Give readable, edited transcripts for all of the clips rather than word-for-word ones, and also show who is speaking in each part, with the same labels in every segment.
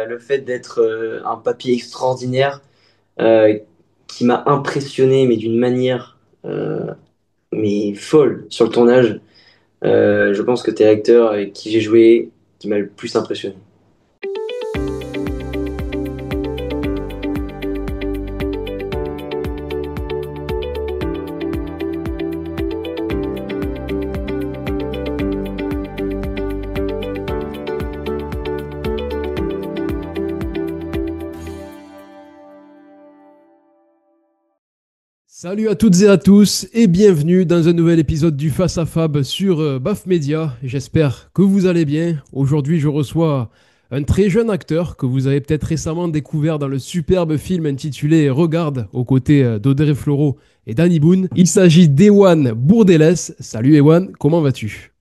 Speaker 1: le fait d'être un papier extraordinaire euh, qui m'a impressionné, mais d'une manière mais folle sur le tournage. Je pense que t'es l'acteur avec qui j'ai joué qui m'a le plus impressionné.
Speaker 2: Salut à toutes et à tous et bienvenue dans un nouvel épisode du Face à Fab sur BAF Media. J'espère que vous allez bien. Aujourd'hui, je reçois un très jeune acteur que vous avez peut-être récemment découvert dans le superbe film intitulé Regarde aux côtés d'Audrey Fleurot et Danny Boone. Il s'agit d'Ewan Bourdeles. Salut Ewan, comment vas-tu?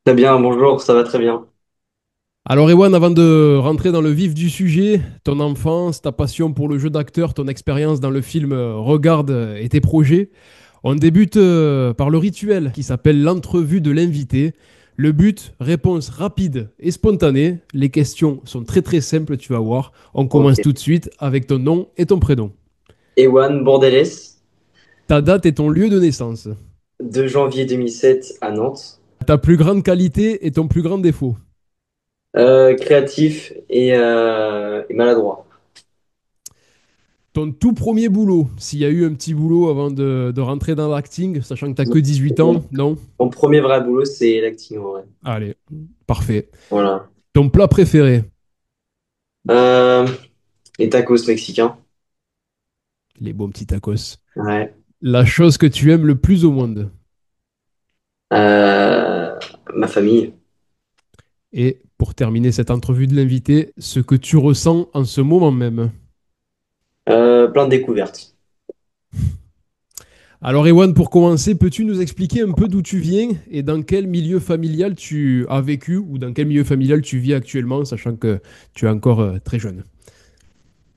Speaker 1: Très bien, bonjour, ça va très bien.
Speaker 2: Alors Ewan, avant de rentrer dans le vif du sujet, ton enfance, ta passion pour le jeu d'acteur, ton expérience dans le film Regarde et tes projets, on débute par le rituel qui s'appelle l'entrevue de l'invité. Le but, réponse rapide et spontanée. Les questions sont très très simples, tu vas voir. On
Speaker 1: Ok.
Speaker 2: commence tout de suite avec ton nom et ton prénom.
Speaker 1: Ewan Bordeles,
Speaker 2: Ta date et ton lieu de naissance.
Speaker 1: 2 janvier 2007 à Nantes.
Speaker 2: Ta plus grande qualité et ton plus grand défaut.
Speaker 1: Créatif et maladroit.
Speaker 2: Ton tout premier boulot, s'il y a eu un petit boulot avant de rentrer dans l'acting, sachant que tu n'as que 18
Speaker 1: Mon,
Speaker 2: ans, non?
Speaker 1: mon premier vrai boulot, c'est l'acting en vrai.
Speaker 2: Allez, parfait.
Speaker 1: Voilà.
Speaker 2: Ton plat préféré?
Speaker 1: Euh, les tacos mexicains.
Speaker 2: Les bons petits tacos.
Speaker 1: Ouais.
Speaker 2: La chose que tu aimes le plus au monde?
Speaker 1: Euh, ma famille.
Speaker 2: Et pour terminer cette entrevue de l'invité, ce que tu ressens en ce moment même.
Speaker 1: Plein de découvertes.
Speaker 2: Alors Ewan, pour commencer, peux-tu nous expliquer un peu d'où tu viens et dans quel milieu familial tu as vécu ou dans quel milieu familial tu vis actuellement, sachant que tu es encore très jeune?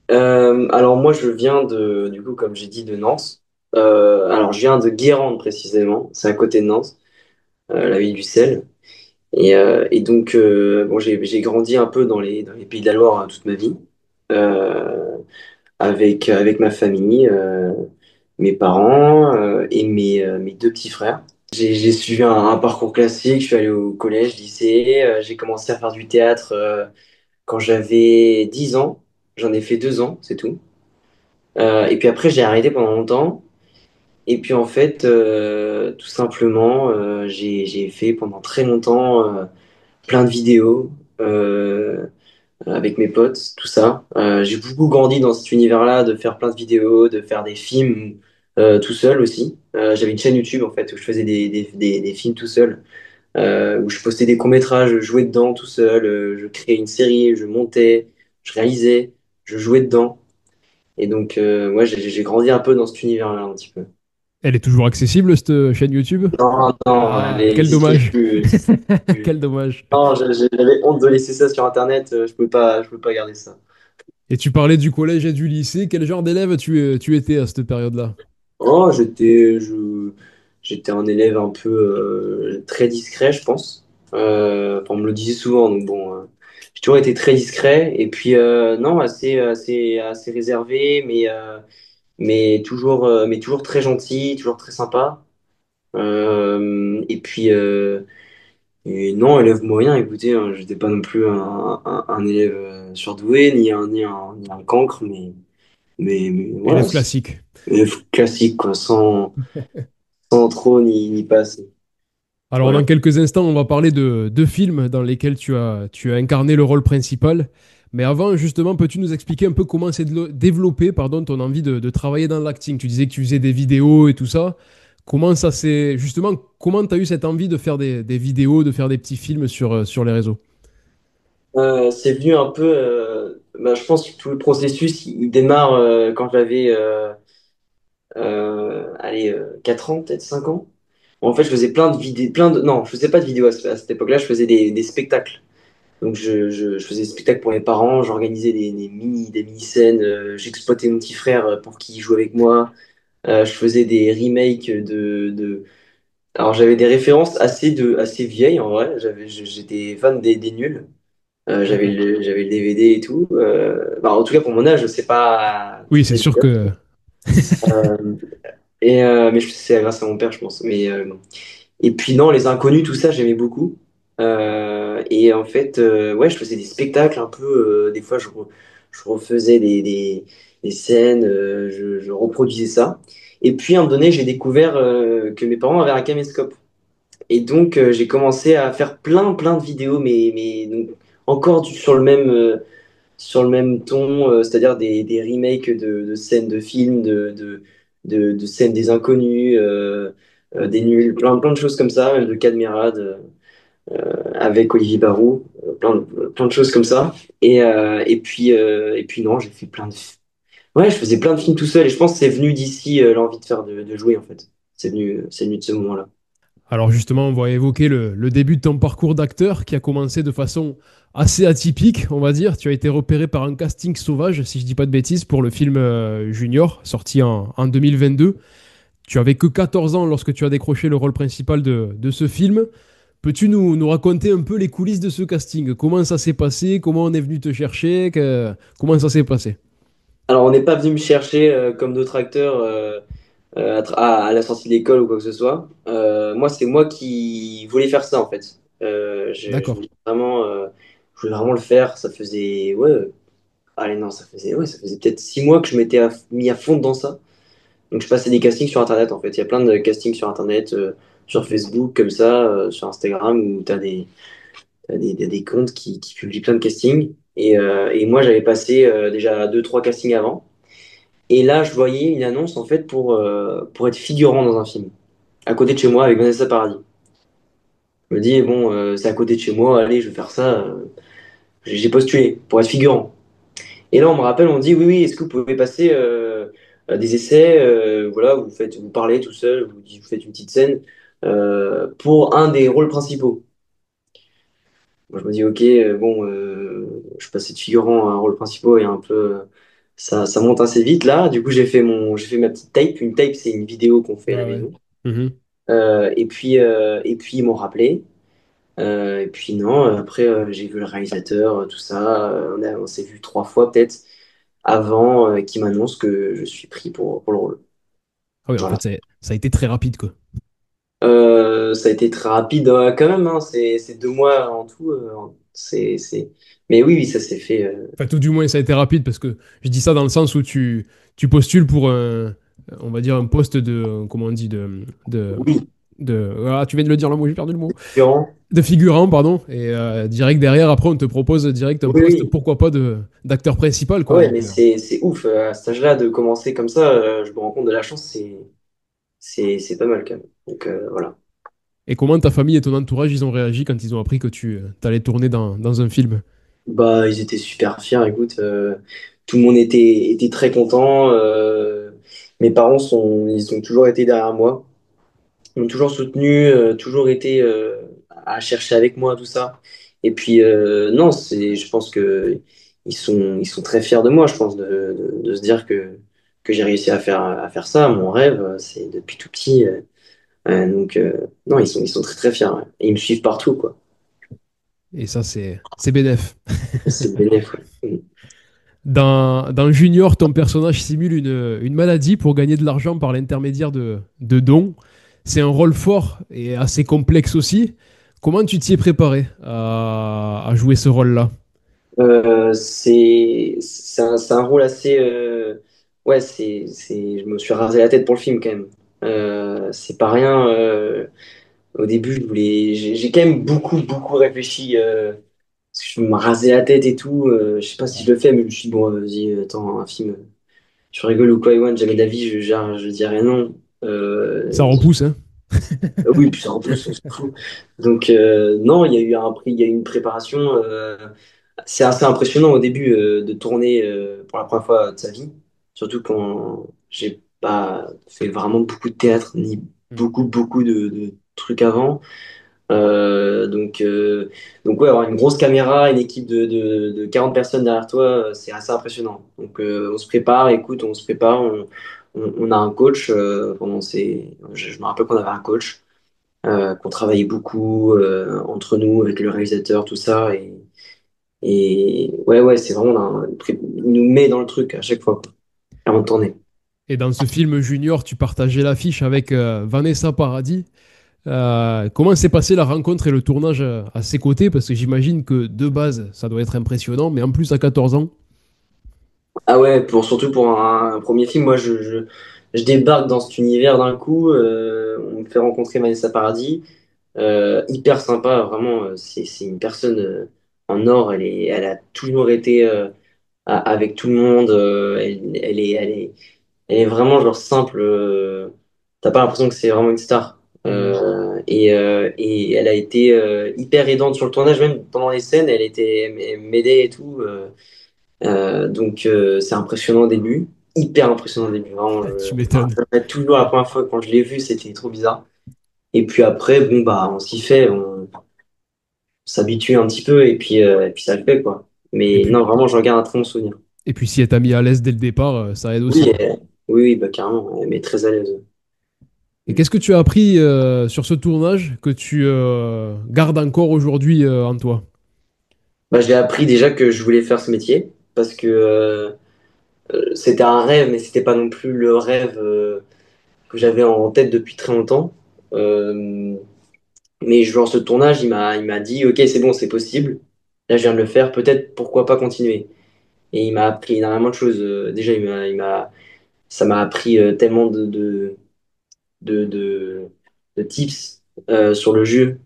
Speaker 1: Alors moi, je viens du coup, comme j'ai dit, de Nantes. Alors je viens de Guérande précisément. C'est à côté de Nantes, la ville du sel. Et donc, bon, j'ai grandi un peu dans les Pays de la Loire toute ma vie, euh, avec ma famille, mes parents et mes 2 petits frères. J'ai suivi un parcours classique, je suis allé au collège, lycée, j'ai commencé à faire du théâtre quand j'avais 10 ans, j'en ai fait 2 ans, c'est tout. Et puis après, j'ai arrêté pendant longtemps. Et puis en fait, tout simplement, j'ai fait pendant très longtemps plein de vidéos avec mes potes, tout ça. J'ai beaucoup grandi dans cet univers-là, de faire plein de vidéos, de faire des films tout seul aussi. J'avais une chaîne YouTube en fait où je faisais des films tout seul, où je postais des courts-métrages, je jouais dedans tout seul, je créais une série, je montais, je réalisais, je jouais dedans. Et donc, ouais, j'ai grandi un peu dans cet univers-là un petit peu.
Speaker 2: Elle est toujours accessible, cette chaîne YouTube?
Speaker 1: Non, non, elle
Speaker 2: Ah, quel
Speaker 1: n'existe
Speaker 2: dommage.
Speaker 1: plus. Elle existe plus.
Speaker 2: Quel dommage.
Speaker 1: Non, j'avais honte de laisser ça sur Internet. Je peux pas garder ça.
Speaker 2: Et tu parlais du collège et du lycée. Quel genre d'élève tu étais à cette période-là?
Speaker 1: Oh, j'étais un élève un peu très discret, je pense. Enfin, on me le disait souvent, donc bon, j'ai toujours été très discret. Et puis, non, assez réservé, mais toujours très gentil, toujours très sympa. Et puis, et non, élève moyen, écoutez, hein, j'étais pas non plus un élève surdoué, ni un cancre, mais voilà,
Speaker 2: Élève classique.
Speaker 1: élève classique, quoi, sans trop ni pas assez.
Speaker 2: Alors, dans
Speaker 1: Voilà.
Speaker 2: quelques instants, on va parler de deux films dans lesquels tu as incarné le rôle principal. Mais avant, justement, peux-tu nous expliquer un peu comment s'est développé, pardon, ton envie de travailler dans l'acting? Tu disais que tu faisais des vidéos et tout ça. Comment ça s'est... Justement, comment tu as eu cette envie de faire des vidéos, de faire des petits films sur les réseaux?
Speaker 1: C'est venu un peu, bah, je pense que tout le processus, il démarre quand j'avais, allez, 4 ans, peut-être 5 ans. En fait, je faisais plein de vidéos, non, je faisais pas de vidéos à cette époque-là, je faisais des spectacles. Donc, je faisais des spectacles pour mes parents, j'organisais des mini-scènes, j'exploitais mon petit frère pour qu'il joue avec moi. Je faisais des remakes Alors, j'avais des références assez vieilles en vrai. J'étais fan des nuls.
Speaker 2: D'accord.
Speaker 1: J'avais le DVD et tout. Bah, en tout cas, pour mon âge, c'est pas
Speaker 2: Oui, c'est
Speaker 1: très
Speaker 2: sûr
Speaker 1: vieux.
Speaker 2: que.
Speaker 1: Euh, mais c'est grâce à mon père, je pense. Et puis non, les inconnus, tout ça, j'aimais beaucoup. Et en fait, ouais, je faisais des spectacles un peu. Des fois, je refaisais des scènes, je reproduisais ça. Et puis, à un moment donné, j'ai découvert que mes parents avaient un caméscope. Et donc, j'ai commencé à faire plein de vidéos, mais donc, encore sur le même ton, c'est-à-dire des remakes de scènes de films, de scènes des inconnus, des nuls, plein de choses comme ça, même de Cadmerade avec Olivier Barou, plein de choses comme ça. Et puis non, j'ai fait Ouais, je faisais plein de films tout seul et je pense que c'est venu d'ici l'envie de de jouer en fait. C'est venu de ce moment-là.
Speaker 2: Alors justement, on va évoquer le début de ton parcours d'acteur qui a commencé de façon assez atypique, on va dire. Tu as été repéré par un casting sauvage, si je dis pas de bêtises, pour le film Junior, sorti en 2022. Tu avais que 14 ans lorsque tu as décroché le rôle principal de ce film. Peux-tu nous raconter un peu les coulisses de ce casting? Comment ça s'est passé? Comment on est venu te chercher? Comment ça s'est passé?
Speaker 1: Alors, on n'est pas venu me chercher comme d'autres acteurs à la sortie de l'école ou quoi que ce soit. Moi, c'est moi qui voulais faire ça en fait.
Speaker 2: D'accord.
Speaker 1: Je voulais vraiment le faire. Ça faisait, ouais, allez non, ça faisait peut-être 6 mois que je m'étais mis à fond dans ça. Donc, je passais des castings sur Internet en fait. Il y a plein de castings sur Internet, sur
Speaker 2: Ok.
Speaker 1: Facebook comme ça, sur Instagram où tu as des comptes qui publient plein de castings. Et moi, j'avais passé déjà deux, trois castings avant. Et là, je voyais une annonce en fait pour être figurant dans un film, à côté de chez moi avec Vanessa Paradis. Je me dis, bon, c'est à côté de chez moi, allez, je vais faire ça. J'ai postulé pour être figurant. Et là, on me rappelle, on me dit, oui, oui, est-ce que vous pouvez passer des essais, voilà, vous parlez tout seul, vous faites une petite scène pour un des rôles principaux. Moi, je me dis, ok, bon, je passais de figurant à un rôle principal et un peu, ça monte assez vite là. Du coup, j'ai fait ma petite tape. Une tape, c'est une vidéo qu'on fait à
Speaker 2: Ouais,
Speaker 1: la
Speaker 2: ouais.
Speaker 1: maison.
Speaker 2: Mhm.
Speaker 1: Et puis ils m'ont rappelé. Et puis non, après, j'ai vu le réalisateur, tout ça. On s'est vu trois fois peut-être avant qu'il m'annonce que je suis pris pour le rôle.
Speaker 2: Ah oui, en
Speaker 1: Voilà.
Speaker 2: fait, ça a été très rapide, quoi.
Speaker 1: Ça a été très rapide quand même, hein. C'est 2 mois en tout. Mais oui, oui, ça s'est fait.
Speaker 2: Enfin, tout du moins, ça a été rapide parce que je dis ça dans le sens où tu postules pour on va dire, un poste de, comment on dit,
Speaker 1: Oui,
Speaker 2: ah, tu viens de le dire, le mot, j'ai perdu le mot.
Speaker 1: Durant.
Speaker 2: De figurant, pardon. Et direct derrière, après, on te propose direct un
Speaker 1: Oui,
Speaker 2: poste,
Speaker 1: oui.
Speaker 2: pourquoi pas, d'acteur principal, quoi.
Speaker 1: Ouais,
Speaker 2: Donc,
Speaker 1: mais c'est ouf. À cet âge-là, de commencer comme ça, je me rends compte de la chance, c'est pas mal quand même. Donc voilà.
Speaker 2: et comment ta famille et ton entourage, ils ont réagi quand ils ont appris que tu allais tourner dans un film?
Speaker 1: Bah, ils étaient super fiers. Écoute, tout le monde était très content. Mes parents ils ont toujours été derrière moi, ils m'ont toujours soutenu, toujours été à chercher avec moi tout ça. Et puis non, je pense que ils sont très fiers de moi. Je pense de se dire que j'ai réussi à faire ça. Mon rêve, c'est depuis tout petit. Donc non, ils sont très fiers. Ouais. Et ils me suivent partout, quoi.
Speaker 2: Et ça, c'est bénef.
Speaker 1: C'est bénéf, ouais.
Speaker 2: Dans Junior, ton personnage simule une maladie pour gagner de l'argent par l'intermédiaire de dons. C'est un rôle fort et assez complexe aussi. Comment tu t'y es préparé à jouer ce rôle-là?
Speaker 1: C'est un rôle assez ouais, je me suis rasé la tête pour le film quand même. C'est pas rien. Au début, j'ai quand même beaucoup réfléchi. Parce que je me rasais la tête et tout. Je sais pas si je le fais, mais je me suis dit, bon, vas-y, attends, un film. Je rigole ou quoi, Ewan, jamais d'avis, je dirais non.
Speaker 2: Ça repousse, hein?
Speaker 1: Oui, puis ça repousse, on s'en fout. Donc, non, il y a eu une préparation. C'est assez impressionnant au début de tourner pour la première fois de sa vie, surtout quand j'ai pas fait vraiment beaucoup de théâtre ni
Speaker 2: Mm.
Speaker 1: beaucoup de trucs avant. Euh, donc, euh, donc ouais, avoir une grosse caméra, une équipe de 40 personnes derrière toi, c'est assez impressionnant. Donc on se prépare, écoute, on se prépare, on a un coach je me rappelle qu'on avait un coach, qu'on travaillait beaucoup entre nous avec le réalisateur, tout ça. Et ouais, c'est vraiment il nous met dans le truc à chaque fois, quoi, avant de tourner.
Speaker 2: Et dans ce film Junior, tu partageais l'affiche avec Vanessa Paradis. Comment s'est passée la rencontre et le tournage à ses côtés? Parce que j'imagine que de base, ça doit être impressionnant, mais en plus à 14 ans.
Speaker 1: Ah ouais, surtout pour un premier film, moi je débarque dans cet univers d'un coup, on me fait rencontrer Vanessa Paradis, hyper sympa, vraiment, c'est une personne en or, elle a toujours été avec tout le monde, elle est vraiment genre simple, t'as pas l'impression que c'est vraiment une star.
Speaker 2: Mhm.
Speaker 1: Et elle a été hyper aidante sur le tournage, même pendant les scènes, elle m'aidait et tout. C'est impressionnant au début, hyper impressionnant au début. Vraiment,
Speaker 2: Tu
Speaker 1: je me
Speaker 2: m'étonnes.
Speaker 1: rappelle toujours la première fois quand je l'ai vu, c'était trop bizarre. Et puis après, bon bah on s'y fait, on s'habitue un petit peu et puis ça le fait quoi.
Speaker 2: Et
Speaker 1: Mais
Speaker 2: puis,
Speaker 1: non, vraiment, j'en garde un très bon souvenir.
Speaker 2: et puis si elle t'a mis à l'aise dès le départ, ça aide aussi,
Speaker 1: Oui,
Speaker 2: quoi.
Speaker 1: oui, bah carrément, elle m'est très à l'aise.
Speaker 2: Et qu'est-ce que tu as appris sur ce tournage que tu gardes encore aujourd'hui en toi?
Speaker 1: Bah, j'ai appris déjà que je voulais faire ce métier parce que c'était un rêve, mais c'était pas non plus le rêve que j'avais en tête depuis très longtemps. Euh, Mais je lance ce tournage, il m'a dit, OK, c'est bon, c'est possible. Là, je viens de le faire, peut-être, pourquoi pas continuer. Et il m'a appris énormément de choses. Déjà, ça m'a appris tellement de, de, de tips sur le jeu.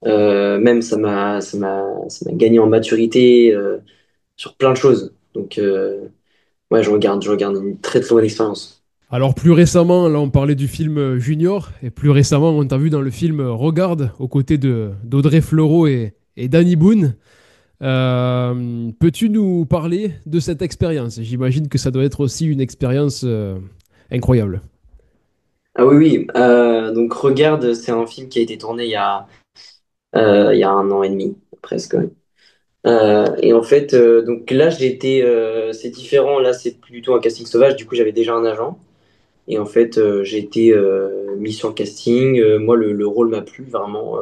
Speaker 1: Même, ça m'a gagné en maturité sur plein de choses. Ouais, je regarde une très, très bonne expérience.
Speaker 2: Alors plus récemment, là on parlait du film Junior, et plus récemment on t'a vu dans le film Regarde, aux côtés de d'Audrey Fleurot et Danny Boone. Peux-tu nous parler de cette expérience? J'imagine que ça doit être aussi une expérience incroyable.
Speaker 1: Ah oui, oui. Donc, Regarde, c'est un film qui a été tourné il y a un an et demi, presque. Ouais. Et en fait, donc là, c'est différent. Là, c'est plus du tout un casting sauvage. Du coup, j'avais déjà un agent. Et en fait, j'ai été mis sur le casting. Moi, le rôle m'a plu vraiment.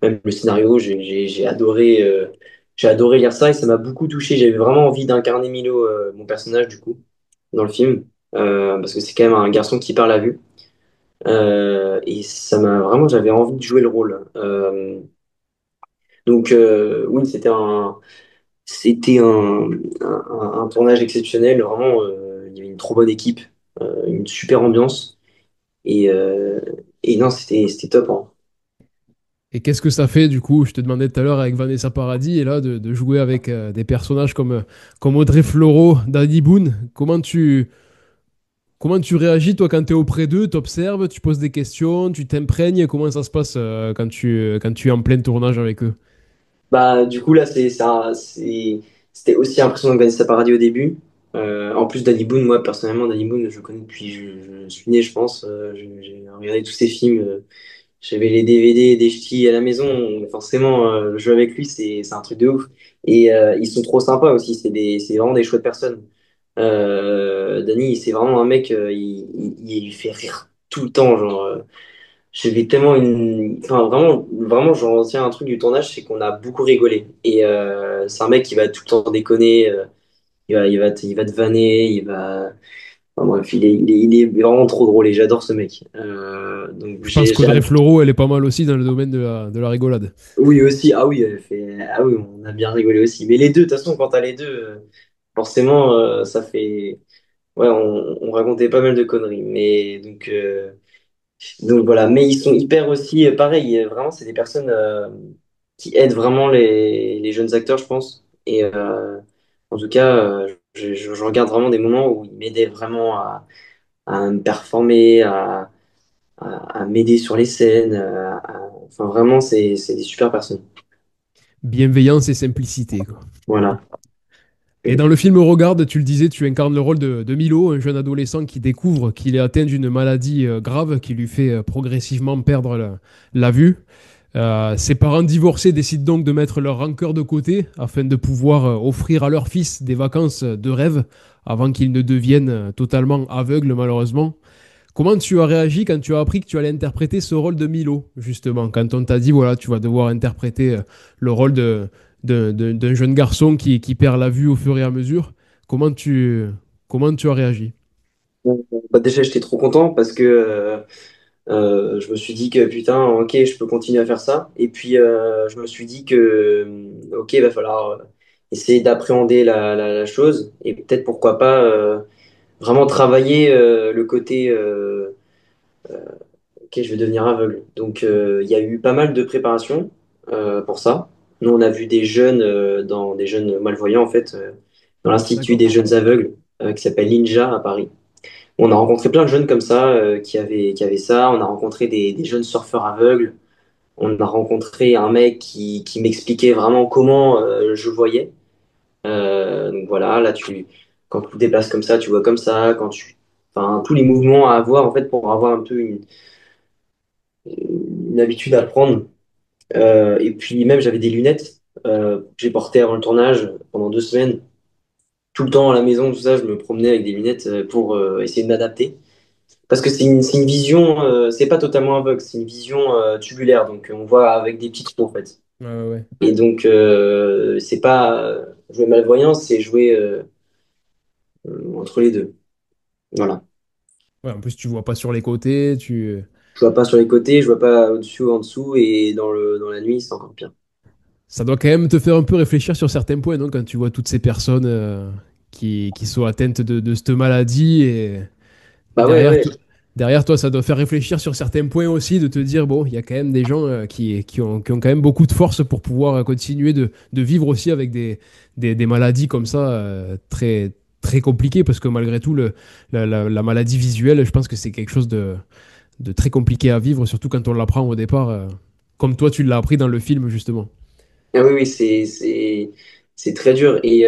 Speaker 1: Même le scénario, j'ai adoré lire ça et ça m'a beaucoup touché. J'avais vraiment envie d'incarner Milo, mon personnage, du coup, dans le film. Parce que c'est quand même un garçon qui parle à vue. Et j'avais envie de jouer le rôle. Oui, c'était un tournage exceptionnel. Vraiment, il y avait une trop bonne équipe, une super ambiance. Et, euh, et non, c'était top, hein.
Speaker 2: Et qu'est-ce que ça fait du coup? Je te demandais tout à l'heure avec Vanessa Paradis et là de jouer avec des personnages comme Audrey Fleurot, Danny Boone. Comment tu réagis toi quand tu es auprès d'eux? T'observes, tu poses des questions, tu t'imprègnes. Comment ça se passe quand tu es en plein tournage avec eux?
Speaker 1: Bah, du coup, là, c'était aussi impressionnant que Vanessa Paradis au début. En plus, Danny Boone, moi, personnellement, Danny Boone, je le connais depuis je suis né, je pense. J'ai regardé tous ses films. J'avais les DVD des ch'tis à la maison. Forcément, jouer avec lui, c'est un truc de ouf. Et ils sont trop sympas aussi. C'est vraiment des chouettes personnes. Danny, c'est vraiment un mec, il fait rire tout le temps. Genre, j'avais tellement enfin, vraiment, j'en retiens un truc du tournage, c'est qu'on a beaucoup rigolé. Et c'est un mec qui va tout le temps déconner. Il va te vanner. Enfin, bref, il est vraiment trop drôle et j'adore ce mec.
Speaker 2: Je pense qu'Audrey Fleurot, elle est pas mal aussi dans le domaine de la rigolade.
Speaker 1: Oui, aussi. Ah oui, ah oui, on a bien rigolé aussi. Mais les deux, de toute façon, quand t'as les deux, forcément, ça fait. Ouais, on racontait pas mal de conneries. Donc voilà. Mais ils sont hyper aussi, pareil, vraiment, c'est des personnes qui aident vraiment les jeunes acteurs, je pense. Et en tout cas, je regarde vraiment des moments où ils m'aidaient vraiment à me performer, à m'aider sur les scènes. Enfin, vraiment, c'est des super personnes.
Speaker 2: Bienveillance et simplicité, quoi.
Speaker 1: Voilà.
Speaker 2: Et dans le film Regarde, tu le disais, tu incarnes le rôle de Milo, un jeune adolescent qui découvre qu'il est atteint d'une maladie grave qui lui fait progressivement perdre la vue. Ses parents divorcés décident donc de mettre leur rancœur de côté afin de pouvoir offrir à leur fils des vacances de rêve avant qu'il ne devienne totalement aveugle malheureusement. Comment tu as réagi quand tu as appris que tu allais interpréter ce rôle de Milo, justement, quand on t'a dit, voilà, tu vas devoir interpréter le rôle d'un jeune garçon qui perd la vue au fur et à mesure. Comment tu, comment tu as réagi?
Speaker 1: Bah, déjà, j'étais trop content parce que je me suis dit que putain, ok, je peux continuer à faire ça. Et puis, je me suis dit que, ok, il va falloir essayer d'appréhender la chose et peut-être pourquoi pas vraiment travailler le côté, ok, je vais devenir aveugle. Donc, il y a eu pas mal de préparation pour ça. Nous, on a vu des jeunes, dans des jeunes malvoyants, en fait, dans l'Institut
Speaker 2: D'accord.
Speaker 1: des jeunes aveugles, qui s'appelle l'INJA à Paris. On a rencontré plein de jeunes comme ça qui avaient ça. On a rencontré des jeunes surfeurs aveugles. On a rencontré un mec qui m'expliquait vraiment comment je voyais. Donc voilà, là quand tu te déplaces comme ça, tu vois comme ça. Enfin, tous les mouvements à avoir en fait pour avoir un peu une habitude à prendre. Et puis même j'avais des lunettes que j'ai portées avant le tournage pendant 2 semaines. Tout le temps à la maison, tout ça, je me promenais avec des lunettes pour essayer de m'adapter. Parce que c'est une vision, c'est pas totalement aveugle, c'est une vision tubulaire, donc on voit avec des petits trous en fait.
Speaker 2: Ouais, ouais, ouais.
Speaker 1: Et donc c'est pas jouer malvoyant, c'est jouer entre les deux. Voilà.
Speaker 2: Ouais, en plus, tu vois pas sur les côtés, tu...
Speaker 1: Je vois pas sur les côtés, je vois pas au-dessus ou en dessous, et dans la nuit, c'est encore pire.
Speaker 2: Ça doit quand même te faire un peu réfléchir sur certains points, non? Quand tu vois toutes ces personnes qui sont atteintes de cette maladie et
Speaker 1: Bah ouais,
Speaker 2: derrière,
Speaker 1: ouais.
Speaker 2: derrière toi, ça doit faire réfléchir sur certains points aussi, de te dire, bon, il y a quand même des gens qui ont quand même beaucoup de force pour pouvoir continuer de vivre aussi avec des maladies comme ça, très, très compliquées, parce que malgré tout, la maladie visuelle, je pense que c'est quelque chose de très compliqué à vivre, surtout quand on l'apprend au départ, comme toi, tu l'as appris dans le film, justement.
Speaker 1: Ah oui, oui, c'est très dur. Et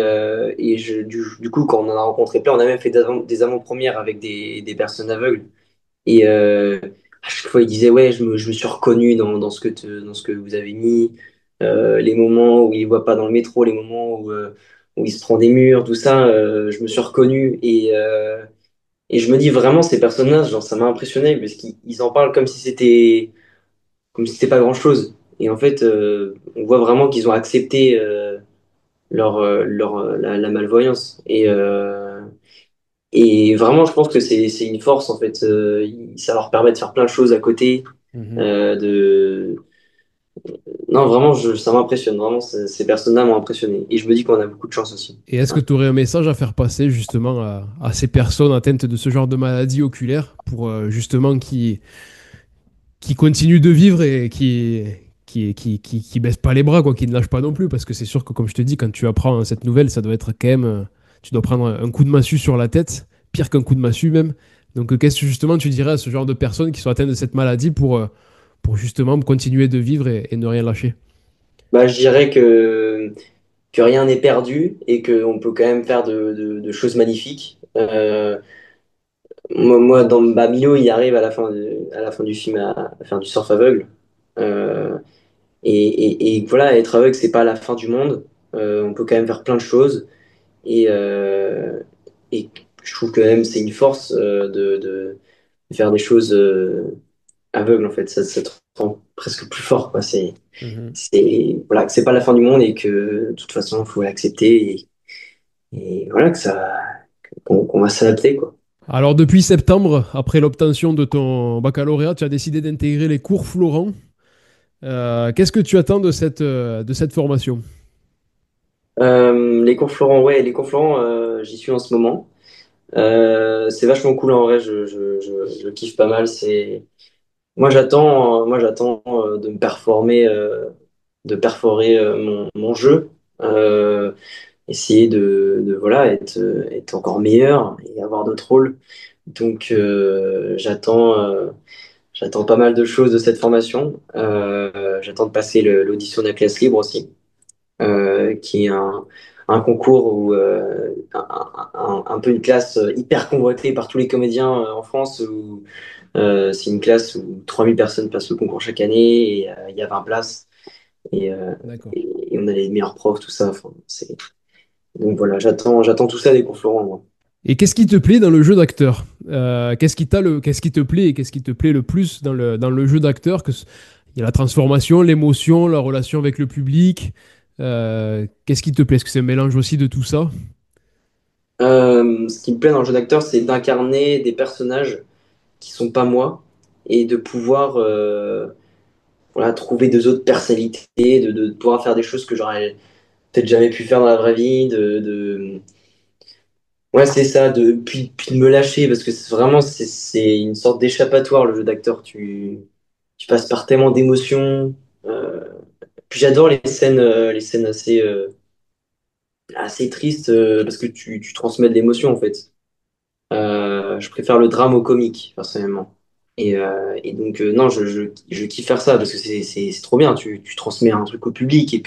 Speaker 1: du coup, quand on en a rencontré plein, on a même fait des avant-premières avec des personnes aveugles. Et à chaque fois, il disait, ouais, je me suis reconnu dans ce que vous avez mis. Les moments où il voit pas dans le métro, les moments où il se prend des murs, tout ça, je me suis reconnu. Et je me dis vraiment, ces personnages, genre, ça m'a impressionné parce qu'ils en parlent comme si c'était pas grand-chose. Et en fait, on voit vraiment qu'ils ont accepté la malvoyance. Et vraiment, je pense que c'est une force, en fait. Ça leur permet de faire plein de choses à côté.
Speaker 2: Mhm.
Speaker 1: euh, de... Non, vraiment, ça m'impressionne. Vraiment, ces personnes-là m'ont impressionné. Et je me dis qu'on a beaucoup de chance aussi.
Speaker 2: Et est-ce que
Speaker 1: Ouais.
Speaker 2: tu aurais un message à faire passer justement à ces personnes atteintes de ce genre de maladie oculaire pour justement qui continuent de vivre et qui baissent pas les bras, quoi, qui ne lâchent pas non plus? Parce que c'est sûr que, comme je te dis, quand tu apprends cette nouvelle, ça doit être quand même. Tu dois prendre un coup de massue sur la tête, pire qu'un coup de massue même. Donc, qu'est-ce que justement tu dirais à ce genre de personnes qui sont atteintes de cette maladie pour justement continuer de vivre et ne rien lâcher?
Speaker 1: Bah, je dirais que rien n'est perdu et qu'on peut quand même faire de choses magnifiques. Moi, dans Milo, il arrive à la fin du film à faire du surf aveugle. Euh, et voilà, être aveugle, c'est pas la fin du monde. On peut quand même faire plein de choses. Et, et je trouve que même c'est une force de faire des choses aveugles, en fait. Ça te rend presque plus fort, quoi. Voilà, que c'est pas la fin du monde et que de toute façon, il faut l'accepter. Et voilà, qu'on va s'adapter, quoi.
Speaker 2: Alors, depuis septembre, après l'obtention de ton baccalauréat, tu as décidé d'intégrer les cours Florent. Qu'est-ce que tu attends de cette formation?
Speaker 1: Les cours Florent, ouais, les cours Florent, j'y suis en ce moment. C'est vachement cool en vrai, je kiffe pas mal. Moi j'attends de me performer, de perforer mon jeu, euh, essayer voilà être encore meilleur et avoir d'autres rôles. Donc j'attends pas mal de choses de cette formation. J'attends de passer l'audition de la classe libre aussi, qui est un concours où un peu une classe hyper convoitée par tous les comédiens en France, où c'est une classe où 3000 personnes passent le concours chaque année et il y a 20 places et, euh,
Speaker 2: D'accord.
Speaker 1: et on a les meilleurs profs, tout ça. Enfin, donc voilà, j'attends tout ça des cours Florent, moi.
Speaker 2: Et qu'est-ce qui te plaît dans le jeu d'acteur? Qu'est-ce qui te plaît et qu'est-ce qui te plaît le plus dans le jeu d'acteur? Il y a la transformation, l'émotion, la relation avec le public. Qu'est-ce qui te plaît? Est-ce que c'est un mélange aussi de tout ça?
Speaker 1: Ce qui me plaît dans le jeu d'acteur, c'est d'incarner des personnages qui sont pas moi et de pouvoir voilà, trouver des autres personnalités, de pouvoir faire des choses que j'aurais peut-être jamais pu faire dans la vraie vie, Ouais, c'est ça, puis de me lâcher, parce que vraiment, c'est une sorte d'échappatoire, le jeu d'acteur. Tu passes par tellement d'émotions. euh, Puis j'adore les scènes assez tristes, parce que tu transmets de l'émotion, en fait. Je préfère le drame au comique, personnellement. Et donc, non, je kiffe faire ça, parce que c'est trop bien. Tu transmets un truc au public, et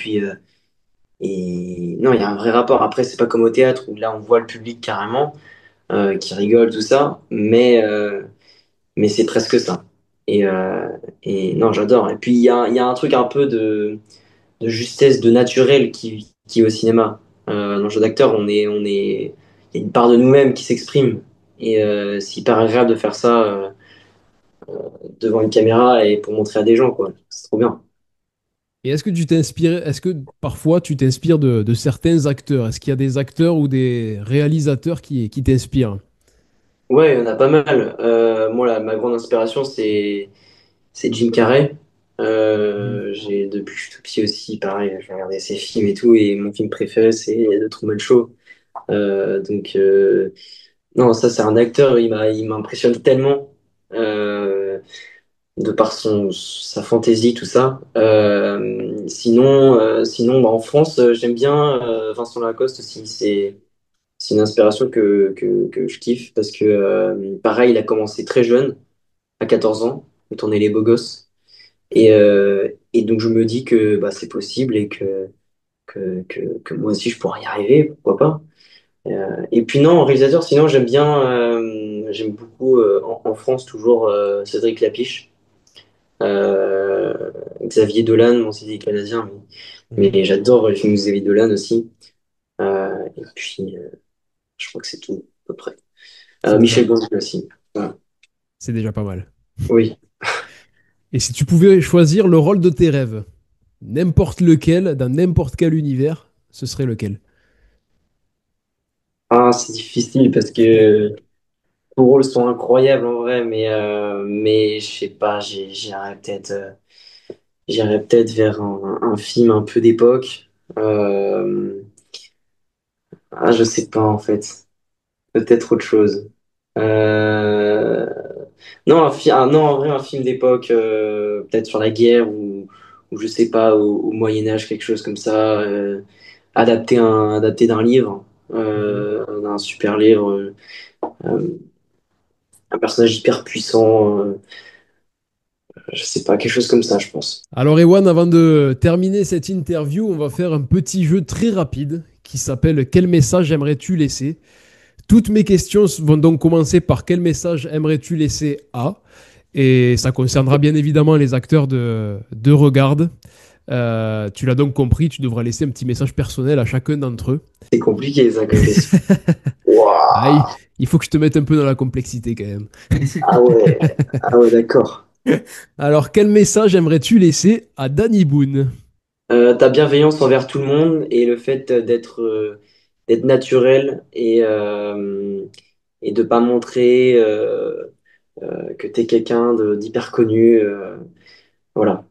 Speaker 1: non, il y a un vrai rapport. Après, c'est pas comme au théâtre, où là, on voit le public carrément. Qui rigole, tout ça, mais c'est presque ça. Et, euh, et non, j'adore. Et puis, il y a un truc un peu de justesse, de naturel qui est au cinéma. Dans le jeu d'acteur, il y a une part de nous-mêmes qui s'exprime. Et c'est hyper agréable de faire ça devant une caméra et pour montrer à des gens, quoi. C'est trop bien.
Speaker 2: Et est-ce que parfois tu t'inspires de certains acteurs? Est-ce qu'il y a des acteurs ou des réalisateurs qui t'inspirent?
Speaker 1: Ouais, il y en a pas mal. Moi, ma grande inspiration, c'est Jim Carrey.
Speaker 2: Mhm.
Speaker 1: Depuis que je suis tout petit aussi, pareil, je regardais ses films et tout, et mon film préféré, c'est The Truman Show. Donc, non, ça, c'est un acteur, il m'impressionne tellement, de par sa fantaisie, tout ça. Sinon bah, en France, j'aime bien Vincent Lacoste aussi. C'est une inspiration que je kiffe, parce que, pareil, il a commencé très jeune, à 14 ans, il tournait Les Beaux Gosses. Et donc je me dis que bah, c'est possible et que moi aussi je pourrais y arriver, pourquoi pas. Et puis non, en réalisateur, sinon j'aime beaucoup en France toujours Cédric Lapiche, Xavier Dolan, bon c'est des Canadiens,
Speaker 2: Mhm.
Speaker 1: mais j'adore les films de Xavier Dolan aussi. Et puis je crois que c'est tout à peu près.
Speaker 2: C'est déjà,
Speaker 1: Michel Gondry aussi. Voilà.
Speaker 2: c'est déjà pas mal.
Speaker 1: Oui.
Speaker 2: Et si tu pouvais choisir le rôle de tes rêves, n'importe lequel, dans n'importe quel univers, ce serait lequel?
Speaker 1: Ah, c'est difficile parce que vos rôles sont incroyables en vrai, mais je sais pas, j'irais peut-être vers un film un peu d'époque. Euh, je sais pas en fait. Peut-être autre chose. Euh, non, non, en vrai, un film d'époque, peut-être sur la guerre ou je sais pas, au Moyen Âge, quelque chose comme ça. Adapté d'un livre,
Speaker 2: Mhm.
Speaker 1: d'un super livre, un personnage hyper puissant. Je sais pas, quelque chose comme ça, je pense.
Speaker 2: Alors, Ewan, avant de terminer cette interview, on va faire un petit jeu très rapide qui s'appelle Quel message aimerais-tu laisser? Toutes mes questions vont donc commencer par quel message aimerais-tu laisser à? Et ça concernera bien évidemment les acteurs de Regarde. Tu l'as donc compris, tu devras laisser un petit message personnel à chacun d'entre eux.
Speaker 1: C'est compliqué ça comme question.
Speaker 2: Ah,
Speaker 1: Waouh!
Speaker 2: il faut que je te mette un peu dans la complexité quand même.
Speaker 1: Ah ouais, d'accord.
Speaker 2: Alors, quel message aimerais-tu laisser à Danny Boone?
Speaker 1: Ta bienveillance envers tout le monde et le fait d'être naturel et de pas montrer que t'es quelqu'un d'hyper connu. Voilà.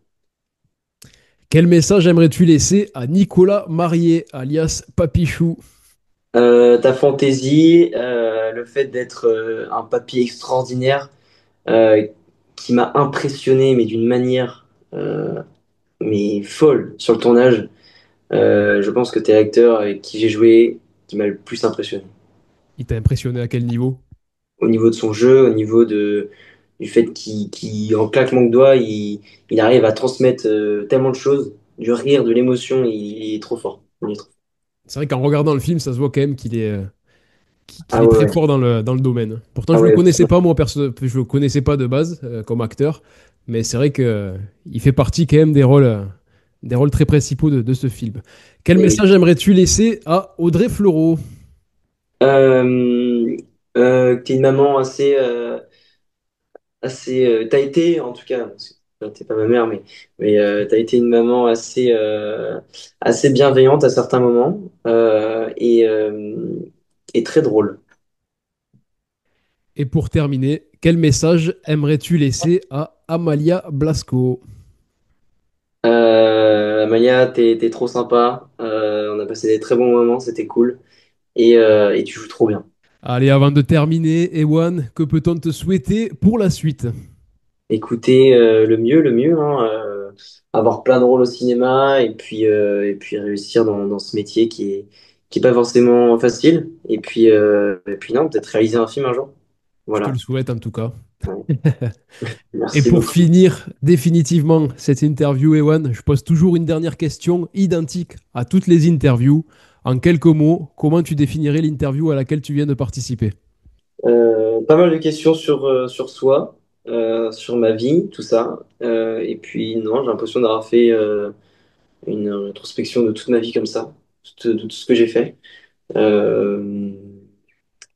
Speaker 2: Quel message aimerais-tu laisser à Nicolas Marié, alias Papichou?
Speaker 1: Ta fantaisie, le fait d'être un papier extraordinaire euh, qui m'a impressionné, mais d'une manière mais folle sur le tournage. Je pense que t'es l'acteur avec qui j'ai joué qui m'a le plus impressionné.
Speaker 2: Il t'a impressionné à quel niveau?
Speaker 1: Au niveau de son jeu, au niveau du fait en claquement de doigts, il arrive à transmettre tellement de choses, du rire, de l'émotion, il est trop fort. Il est trop fort.
Speaker 2: C'est vrai qu'en regardant le film, ça se voit quand même qu'il
Speaker 1: Ah
Speaker 2: est
Speaker 1: ouais,
Speaker 2: très
Speaker 1: ouais.
Speaker 2: fort dans le domaine. Pourtant,
Speaker 1: Ah
Speaker 2: je le
Speaker 1: ouais.
Speaker 2: connaissais pas, moi, je le connaissais pas de base comme acteur, mais c'est vrai que il fait partie quand même des rôles très principaux de ce film. Quel
Speaker 1: Eh oui.
Speaker 2: message aimerais-tu laisser à Audrey Fleurot?
Speaker 1: Euh, que t'es une maman assez, t'as été en tout cas. t'es pas ma mère, mais t'as été une maman assez bienveillante à certains moments et très drôle.
Speaker 2: Et pour terminer, quel message aimerais-tu laisser à Amalia Blasco?
Speaker 1: Amalia, t'es trop sympa. On a passé des très bons moments, c'était cool. Et tu joues trop bien.
Speaker 2: Allez, avant de terminer, Ewan, que peut-on te souhaiter pour la suite?
Speaker 1: Écoutez, le mieux, hein, avoir plein de rôles au cinéma et puis réussir dans ce métier qui est pas forcément facile. Et puis non, peut-être réaliser un film un jour.
Speaker 2: Je te le
Speaker 1: Voilà.
Speaker 2: souhaite en tout cas.
Speaker 1: Ouais.
Speaker 2: Et
Speaker 1: Merci
Speaker 2: pour
Speaker 1: beaucoup.
Speaker 2: finir définitivement cette interview, Ewan, je pose toujours une dernière question identique à toutes les interviews. En quelques mots, comment tu définirais l'interview à laquelle tu viens de participer?
Speaker 1: Pas mal de questions sur soi, sur ma vie, tout ça. Et puis non, j'ai l'impression d'avoir fait une introspection de toute ma vie comme ça, de tout ce que j'ai fait. Euh,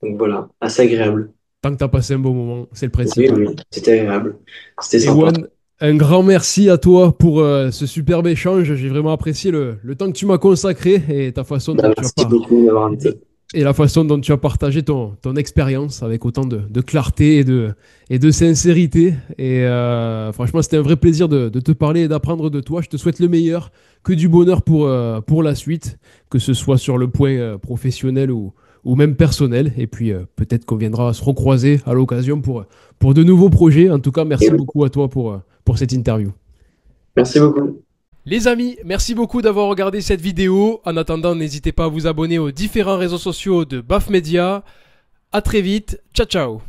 Speaker 1: donc voilà, assez agréable.
Speaker 2: Tant que tu as passé un bon moment, c'est le
Speaker 1: Oui,
Speaker 2: principal.
Speaker 1: oui, c'était agréable. C'était sympa.
Speaker 2: Ewan, un grand merci à toi pour ce superbe échange. J'ai vraiment apprécié le temps que tu m'as consacré et ta façon
Speaker 1: Bah,
Speaker 2: dont tu as
Speaker 1: merci beaucoup de m'avoir invité.
Speaker 2: et la façon dont tu as partagé ton expérience avec autant de clarté et de sincérité. Et franchement, c'était un vrai plaisir de te parler et d'apprendre de toi. Je te souhaite le meilleur, que du bonheur pour la suite, que ce soit sur le point professionnel ou même personnel. Et puis peut-être qu'on viendra se recroiser à l'occasion pour de nouveaux projets. En tout cas,
Speaker 1: Et
Speaker 2: merci
Speaker 1: oui,
Speaker 2: beaucoup à toi pour cette interview.
Speaker 1: merci beaucoup.
Speaker 2: Les amis, merci beaucoup d'avoir regardé cette vidéo. En attendant, n'hésitez pas à vous abonner aux différents réseaux sociaux de BAF Media. À très vite. Ciao ciao.